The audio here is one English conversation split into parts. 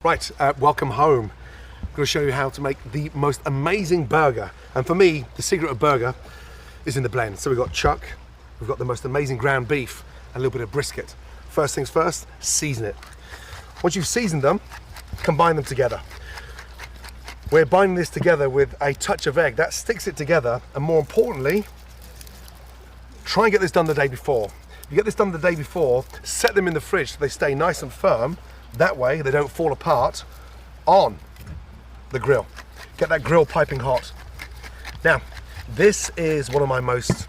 Right, welcome home. I'm going to show you how to make the most amazing burger. And for me, the secret of burger is in the blend. So we've got chuck, we've got the most amazing ground beef, and a little bit of brisket. First things first, season it. Once you've seasoned them, combine them together. We're binding this together with a touch of egg. That sticks it together, and more importantly, try and get this done the day before. If you get this done the day before, set them in the fridge so they stay nice and firm. That way they don't fall apart on the grill. Get that grill piping hot. Now, this is one of my most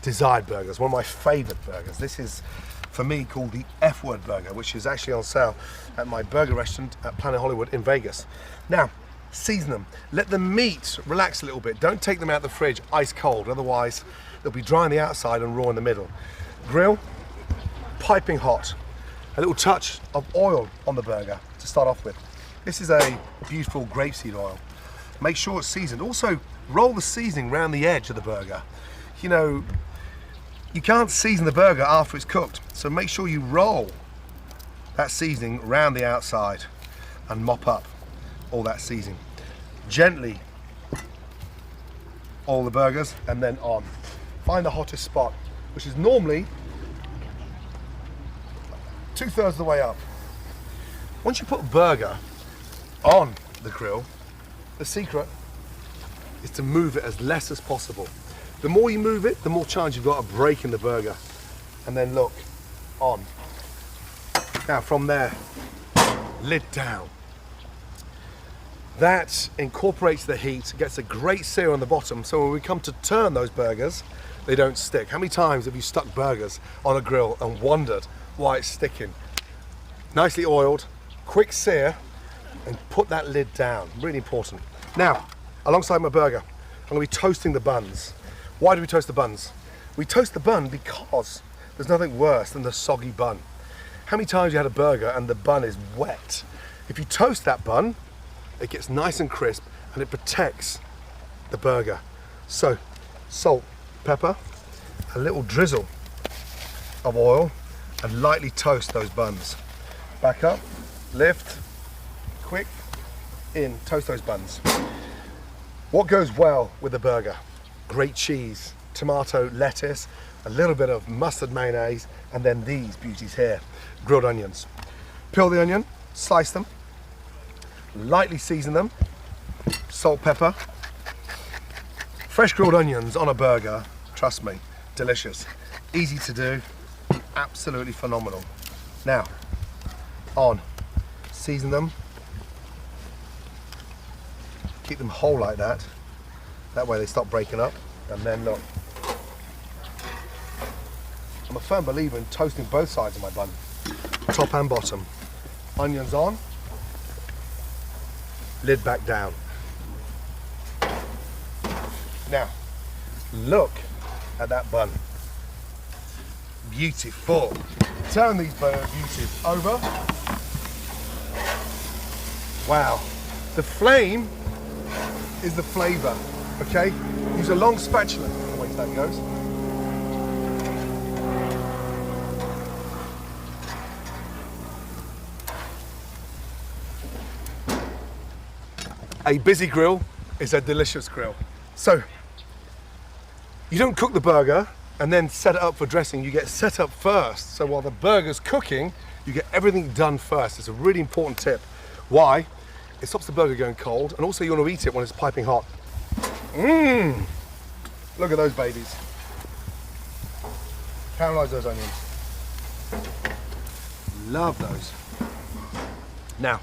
desired burgers, one of my favorite burgers. This is, for me, called the F-word burger, which is actually on sale at my burger restaurant at Planet Hollywood in Vegas. Now, season them. Let the meat relax a little bit. Don't take them out of the fridge ice cold, otherwise they'll be dry on the outside and raw in the middle. Grill, piping hot. A little touch of oil on the burger to start off with. This is a beautiful grapeseed oil. Make sure it's seasoned. Also, roll the seasoning around the edge of the burger. You know, you can't season the burger after it's cooked, so make sure you roll that seasoning around the outside and mop up all that seasoning. Gently oil the burgers and then on. Find the hottest spot, which is normally 2/3 of the way up. Once you put a burger on the grill, the secret is to move it as less as possible. The more you move it, the more chance you've got of breaking the burger. And then look, on. Now from there, lid down. That incorporates the heat, gets a great sear on the bottom, so when we come to turn those burgers, they don't stick. How many times have you stuck burgers on a grill and wondered why it's sticking? Nicely oiled, quick sear, and put that lid down. Really important. Now, alongside my burger, I'm going to be toasting the buns. Why do we toast the buns? We toast the bun because there's nothing worse than the soggy bun. How many times you had a burger and the bun is wet? If you toast that bun, it gets nice and crisp and it protects the burger. So, salt, pepper, a little drizzle of oil, and lightly toast those buns. Back up, lift, quick, in, toast those buns. What goes well with the burger? Great cheese, tomato, lettuce, a little bit of mustard mayonnaise, and then these beauties here, grilled onions. Peel the onion, slice them, lightly season them, salt, pepper. Fresh grilled onions on a burger, trust me, delicious. Easy to do, absolutely phenomenal. Now, on, season them, keep them whole like that. That way they stop breaking up, and then look. I'm a firm believer in toasting both sides of my bun, top and bottom. Onions on, lid back down. Now, look at that bun. Beautiful. Turn these beauties over. Wow. The flame is the flavor, okay? Use a long spatula. Wait till that goes. A busy grill is a delicious grill. So, you don't cook the burger and then set it up for dressing. You get set up first. So while the burger's cooking, you get everything done first. It's a really important tip. Why? It stops the burger going cold, and also you want to eat it when it's piping hot. Mmm! Look at those babies. Caramelize those onions. Love those. Now,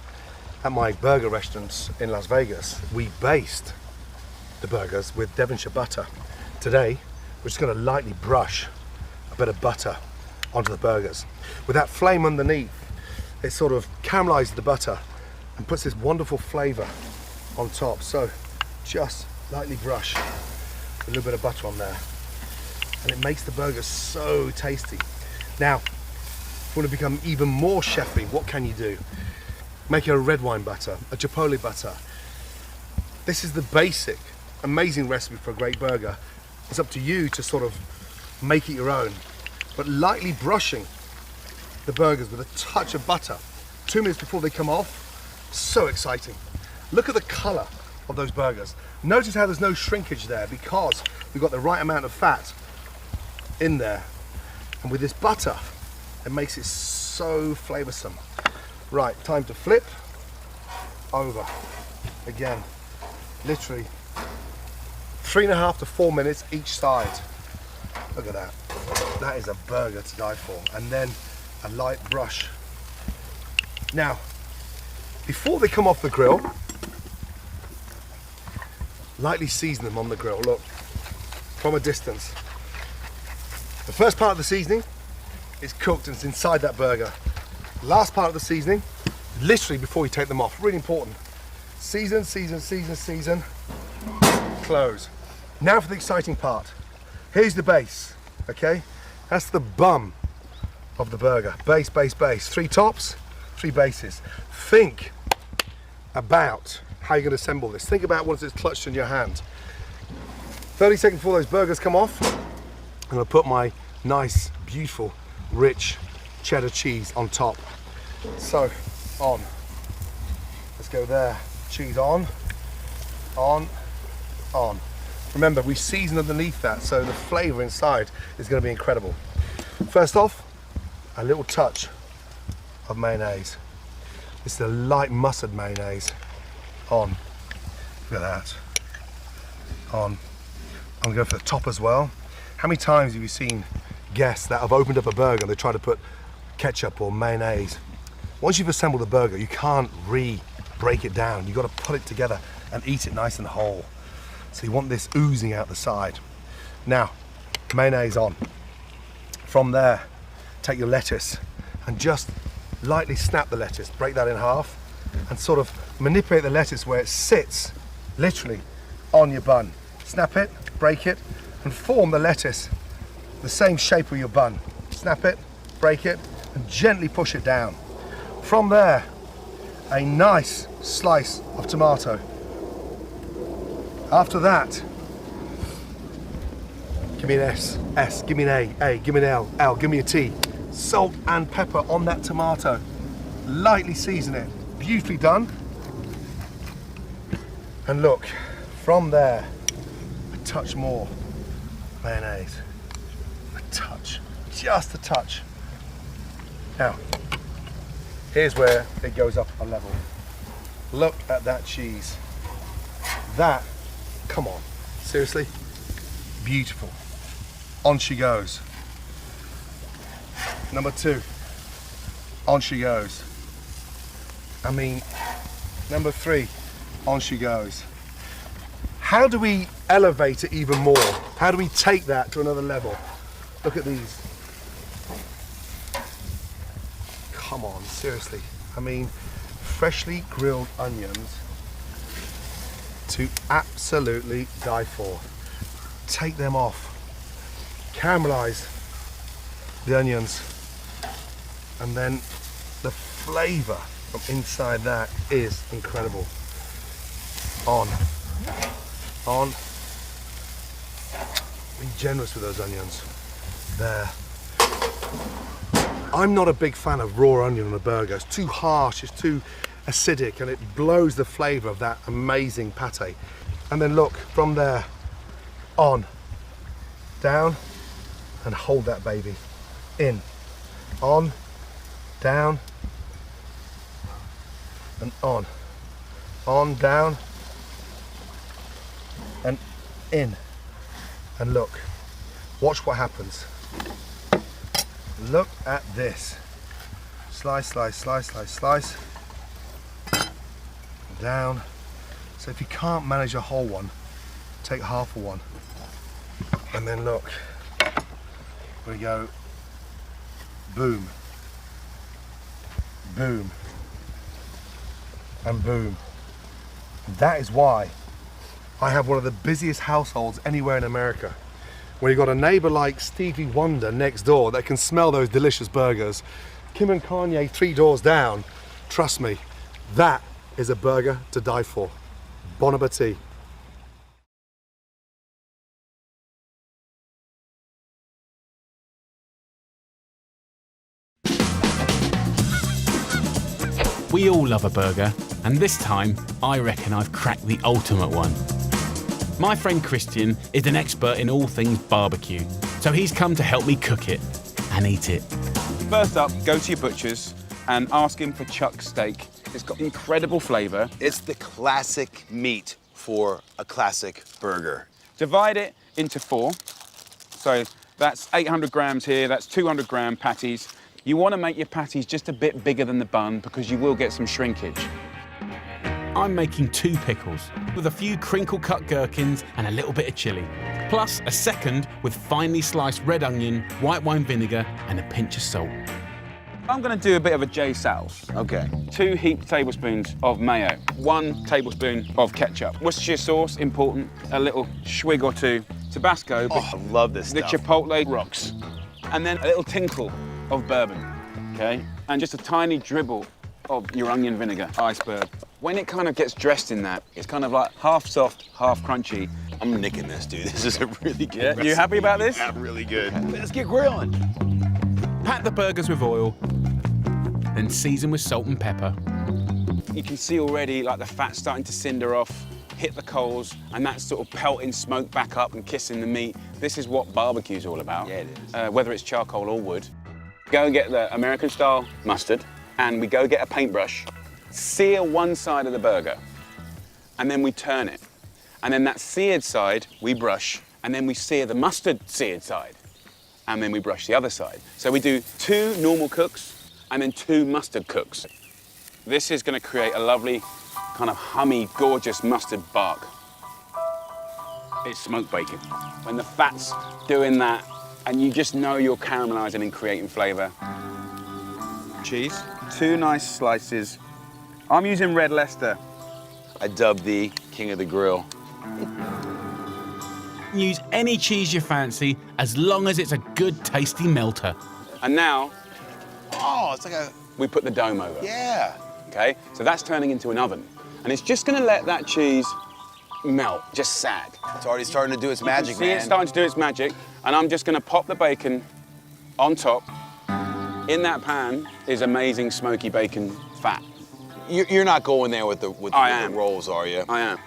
at my burger restaurants in Las Vegas, we baste the burgers with Devonshire butter. Today, we're just going to lightly brush a bit of butter onto the burgers. With that flame underneath, it sort of caramelizes the butter and puts this wonderful flavor on top. So just lightly brush a little bit of butter on there, and it makes the burger so tasty. Now, if you want to become even more chefy, what can you do? Make a red wine butter, a chipotle butter. This is the basic, amazing recipe for a great burger. It's up to you to sort of make it your own, but lightly brushing the burgers with a touch of butter 2 minutes before they come off So exciting. Look at the color of those burgers. Notice how there's no shrinkage there because we've got the right amount of fat in there. And with this butter, it makes it so flavorsome. Right, time to flip over. Again, literally 3.5 to 4 minutes each side. Look at that. That is a burger to die for. And then a light brush. Now, before they come off the grill, lightly season them on the grill. Look, from a distance. The first part of the seasoning is cooked and it's inside that burger. Last part of the seasoning, literally before you take them off, really important. Season, season, season, season, close. Now for the exciting part. Here's the base, okay? That's the bum of the burger. Base, base, base. 3 tops, 3 bases. Think about how you're going to assemble this. Think about once it's clutched in your hand. 30 seconds before those burgers come off, I'm going to put my nice, beautiful, rich cheddar cheese on top. So, on. Let's go there. Cheese on, on, on. Remember, we season underneath that, so the flavor inside is going to be incredible. First off, a little touch of mayonnaise. This is a light mustard mayonnaise. On. Look at that. On. I'm going to go for the top as well. How many times have you seen guests that have opened up a burger and they try to put ketchup or mayonnaise? Once you've assembled the burger, you can't break it down. You've got to put it together and eat it nice and whole. So you want this oozing out the side. Now, mayonnaise on. From there, take your lettuce and just lightly snap the lettuce, break that in half, and sort of manipulate the lettuce where it sits, literally, on your bun. Snap it, break it, and form the lettuce the same shape of your bun. Snap it, break it, and gently push it down. From there, a nice slice of tomato. After that, give me an S, give me an A, give me an L, give me a T. Salt and pepper on that tomato. Lightly season it. Beautifully done. And look, from there, a touch more mayonnaise. A touch, just a touch. Now, here's where it goes up a level. Look at that cheese. That, come on, seriously, beautiful. On she goes. Number 2, on she goes. I mean, number 3, on she goes. How do we elevate it even more? How do we take that to another level? Look at these. Come on, seriously. I mean, freshly grilled onions to absolutely die for. Take them off. Caramelize the onions. And then the flavor from inside that is incredible. On. Be generous with those onions. There. I'm not a big fan of raw onion on a burger. It's too harsh, it's too acidic, and it blows the flavor of that amazing pate. And then look, from there, on, down, and hold that baby. In, on, down, and on, down, and in. And look, watch what happens. Look at this. Slice, slice, slice, slice, slice. Down. So if you can't manage a whole one, take half of one. And then look, we go boom, boom, and boom. That is why I have one of the busiest households anywhere in America. When you've got a neighbor like Stevie Wonder next door that can smell those delicious burgers, Kim and Kanye 3 doors down, trust me, that is a burger to die for. Bon appetit. We all love a burger, And this time, I reckon I've cracked the ultimate one. My friend Christian is an expert in all things barbecue, so he's come to help me cook it and eat it. First up, go to your butcher's and ask him for chuck steak. It's got incredible flavour. It's the classic meat for a classic burger. Divide it into 4. So that's 800 grams here, that's 200 gram patties. You want to make your patties just a bit bigger than the bun because you will get some shrinkage. I'm making 2 pickles with a few crinkle-cut gherkins and a little bit of chilli, plus a second with finely sliced red onion, white wine vinegar and a pinch of salt. I'm going to do a bit of a J Sal's. Okay. 2 heaped tablespoons of mayo, 1 tablespoon of ketchup. Worcestershire sauce, important, a little swig or 2. Tabasco, Oh, I love this the stuff. chipotle rocks. And then a little tinkle of bourbon, okay? And just a tiny dribble of your onion vinegar, iceberg. When it kind of gets dressed in that, it's kind of like half soft, half crunchy. I'm nicking this, dude. This is a really good recipe. You happy about this? Yeah, really good. Let's get grilling. Pat the burgers with oil, then season with salt and pepper. You can see already like the fat starting to cinder off, hit the coals, and that sort of pelting smoke back up and kissing the meat. This is what barbecue's all about. Yeah, it is. Whether it's charcoal or wood. Go and get the American-style mustard, and we go get a paintbrush, sear one side of the burger, and then we turn it. And then that seared side, we brush, and then we sear the mustard seared side, and then we brush the other side. So we do 2 normal cooks, and then 2 mustard cooks. This is gonna create a lovely, kind of hummy, gorgeous mustard bark. It's smoked bacon. When the fat's doing that, and you just know you're caramelizing and creating flavor. Cheese, 2 nice slices. I'm using red Leicester. I dub thee king of the grill. Use any cheese you fancy, as long as it's a good, tasty melter. And now, Oh, it's like a, we put the dome over. yeah. Okay, so that's turning into an oven. And it's just gonna let that cheese melt, just sag. It's already starting to do its magic, See man. it starting to do its magic, and I'm just gonna pop the bacon on top. In that pan is amazing smoky bacon fat. You're not going there with the I am. rolls, are you? I am.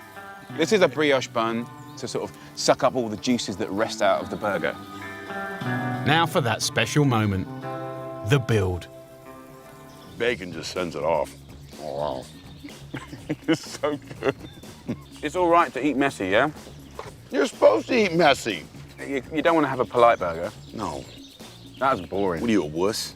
This is a brioche bun to sort of suck up all the juices that rest out of the burger. Now for that special moment, the build. Bacon just sends it off. Oh, wow. It's so good. It's all right to eat messy, yeah? You're supposed to eat messy. You don't want to have a polite burger. No. That's boring. What are you, a wuss?